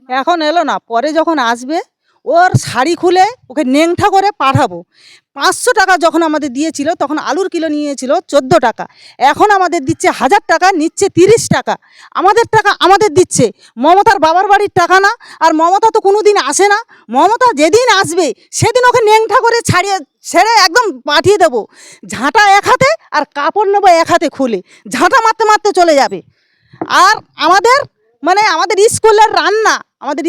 এখন এলো না, পরে যখন আসবে ওর শাড়ি খুলে ওকে নেংঠা করে পাঠাবো। 500 টাকা যখন আমাদের দিয়েছিল তখন আলুর কিলো নিয়েছিল 14 টাকা, এখন আমাদের দিচ্ছে 1000 টাকা, নিচ্ছে 30 টাকা। আমাদের টাকা আমাদের দিচ্ছে, মমতার বাবার বাড়ির টাকা না। আর মমতা তো কোনো দিন আসে না। মমতা যেদিন আসবে সেদিন ওকে নেংঠা করে ছেড়ে একদম পাঠিয়ে দেবো। ঝাঁটা এক হাতে আর কাপড় নেবো এক হাতে খুলে, ঝাঁটা মারতে মারতে চলে যাবে। আর আমাদের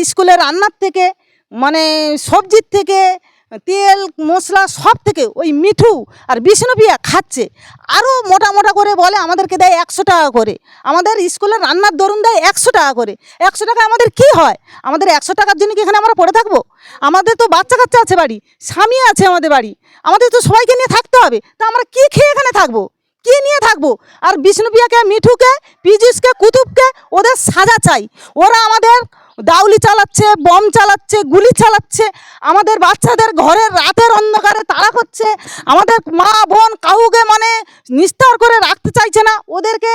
স্কুলের রান্নার থেকে সবজির থেকে তেল মশলা সব থেকে ওই মিঠু আর বিষ্ণুপ্রিয়া খাচ্ছে। আরও মোটা মোটা করে বলে আমাদেরকে দেয় 100 টাকা করে। আমাদের স্কুলের রান্নার দরুন দেয় 100 টাকা করে। 100 টাকা আমাদের কি হয়? আমাদের 100 টাকার জন্য কি এখানে আমরা পড়ে থাকবো? আমাদের তো বাচ্চা কাচ্চা আছে বাড়ি, স্বামী আছে আমাদের বাড়ি, আমাদের তো সবাইকে নিয়ে থাকতে হবে। তা আমরা কি খেয়ে এখানে থাকবো? কি নিয়ে থাকবো? আর বিষ্ণুপ্রিয়াকে, মিঠুকে, পীযূষকে, কুতুবকে ওদের সাজা চাই। ওরা আমাদের দাউলি চালাচ্ছে, বম চালাচ্ছে, গুলি চালাচ্ছে, আমাদের বাচ্চাদের ঘরের রাতের অন্ধকারে তাড়া করছে, আমাদের মা বোন কাউকে নিস্তার করে রাখতে চাইছে না, ওদেরকে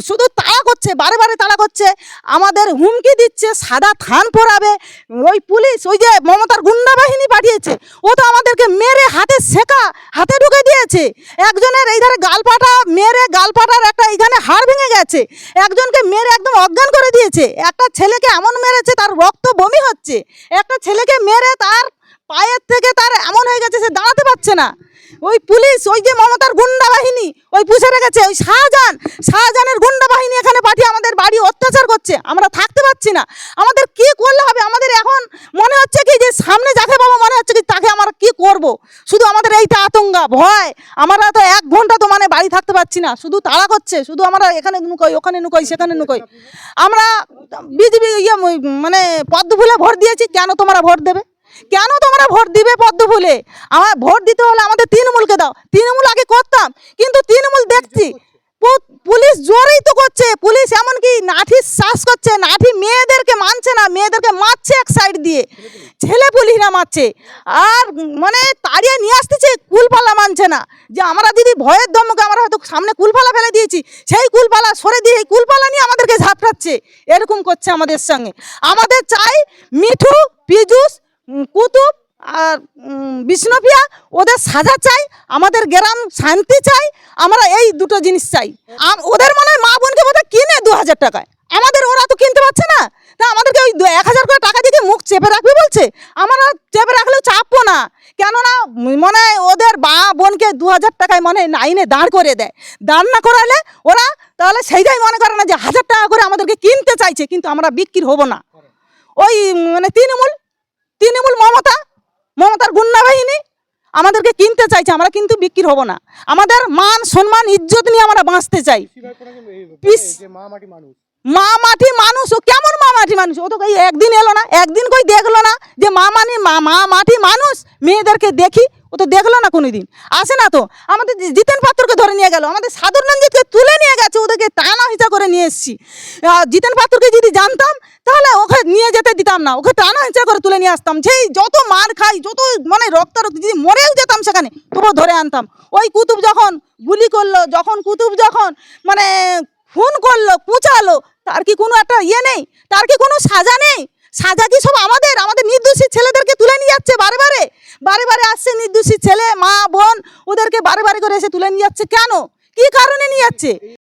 শুধু তাড়া করছে, বারে বারে তাড়া করছে, আমাদের হুমকি দিচ্ছে সাদা থান পরাবে। ওই পুলিশ, ওই যে মমতার গুন্ডা বাহিনী পাঠিয়েছে, ও তো আমাদেরকে মেরে হাতে ঢুকে দিয়েছে। একজনের এই ধারে গালপাটা মেরে, গালপাটার একটা এইখানে হাড় ভেঙে গেছে, একজনকে মেরে একদম অজ্ঞান করে দিয়েছে। একটা ছেলেকে এমন মেরেছে তার রক্ত বমি হচ্ছে, একটা ছেলেকে মেরে তার পায়ের থেকে তার এমন হয়ে গেছে সে দাঁড়াতে পারছে না। ওই পুলিশ, ওই যে মমতার গুন্ডা বাহিনী ওই পুষে রেখেছে, ওই শাহজাহানের গুন্ডা বাহিনী এখানে পাঠিয়ে আমাদের বাড়ি অত্যাচার করছে। আমরা থাকতে পারছি না। আমাদের কি করলে হবে? আমাদের এখন মনে হচ্ছে কি যে সামনে যাকে পাবো মনে হচ্ছে কি তাকে আমরা কি করব। শুধু আমাদের এইটা আতঙ্ক, ভয়। আমরা তো 1 ঘন্টা তো বাড়ি থাকতে পারছি না, শুধু তাড়া করছে, শুধু আমরা এখানে নুকোই, ওখানে নুকোই, সেখানে নুকোই। আমরা বিজেপি পদ্ম ফুলে ভোট দিয়েছি। কেন তোমরা ভোট দেবে? কেন তোমরা ভোট দিবে পদ্ম ফুলে? আমার ভোট দিতে হলে আমাদের তৃণমূলকে দাও। তৃণমূল আগে করতাম, কিন্তু তৃণমূল দেখছি পুলিশ জোরেই তো করছে। পুলিশ এমনকি লাঠির শ্বাস করছে, লাঠি মেয়েদেরকে মানছে না, মেয়েদেরকে মারছে এক সাইড দিয়ে, ছেলে পুলিশরা মারছে। আর তাড়িয়ে নিয়ে আসতেছে, কুলপালা মানছে না। যে আমরা যদি ভয়ের ধমকে আমরা হয়তো সামনে কুলপালা ফেলে দিয়েছি, সেই কুলপালা সরে দিয়ে এই কুলপালা নিয়ে আমাদেরকে ঝাপটাচ্ছে, এরকম করছে আমাদের সঙ্গে। আমাদের চাই মিঠু, পীযূষ, কুতুব আর বিষ্ণুপ্রিয়া, ওদের সাজা চাই, আমাদের গ্রাম শান্তি চাই। আমরা এই দুটো জিনিস চাই। ওদের মা বোনকে বোধহয় কিনে 2000 টাকায়, আমাদের ওরা তো কিনতে পারছে না। তা আমাদেরকে ওই 1000 করে টাকা দিয়ে মুখ চেপে রাখবে বলছে। আমরা চেপে রাখলেও চাপবো না, কেননা ওদের মা বোনকে 2000 টাকায় আইনে দাঁড় করে দেয়। দাঁড় না করালে ওরা তাহলে সেইটাই মনে করে না যে 1000 টাকা করে আমাদেরকে কিনতে চাইছে, কিন্তু আমরা বিক্রি হব না। ওই তৃণমূল মমতার গুন্ডা বাহিনী আমাদেরকে কিনতে চাইছে, আমরা কিন্তু বিক্রি হব না। আমাদের মান সম্মান ইজ্জত নিয়ে আমরা বাঁচতে চাই। মা মাটি মানুষ, ও কেমন মা মাটি মানুষ? ও তো একদিন এলো না, একদিন কই দেখলো না যে মা মাটি মানুষ। মেয়েদেরকে দেখি, ও তো দেখলো না, কোনোদিন আসে না তো। আমাদের জিতেন পাত্রকে ধরে নিয়ে গেল, আমাদের সাধুর রঞ্জিতকে তুলে নিয়ে গেছে, ওদেরকে টানা হিচা করে নিয়ে এসেছি। জিতেন পাত্রকে যদি জানতাম তাহলে ওকে নিয়ে যেতে দিতাম না, ওকে টানা হিচা করে তুলে নিয়ে আসতাম। সেই যত মার খাই, যত রক্তারক্ত, যদি মরেও যেতাম সেখানে তবুও ধরে আনতাম। ওই কুতুব যখন গুলি করলো, কুতুব যখন খুন করলো, কুচালো, তার কি কোনো একটা নেই? তার কি কোনো সাজা নেই? সাজা কি সব আমাদের নির্দোষী ছেলেদেরকে তুলে নিয়ে যাচ্ছে? বারে বারে আসছে নির্দোষী ছেলে, মা বোন, ওদেরকে বারে বারে করে এসে তুলে নিয়ে যাচ্ছে। কেন? কি কারণে নিয়ে যাচ্ছে?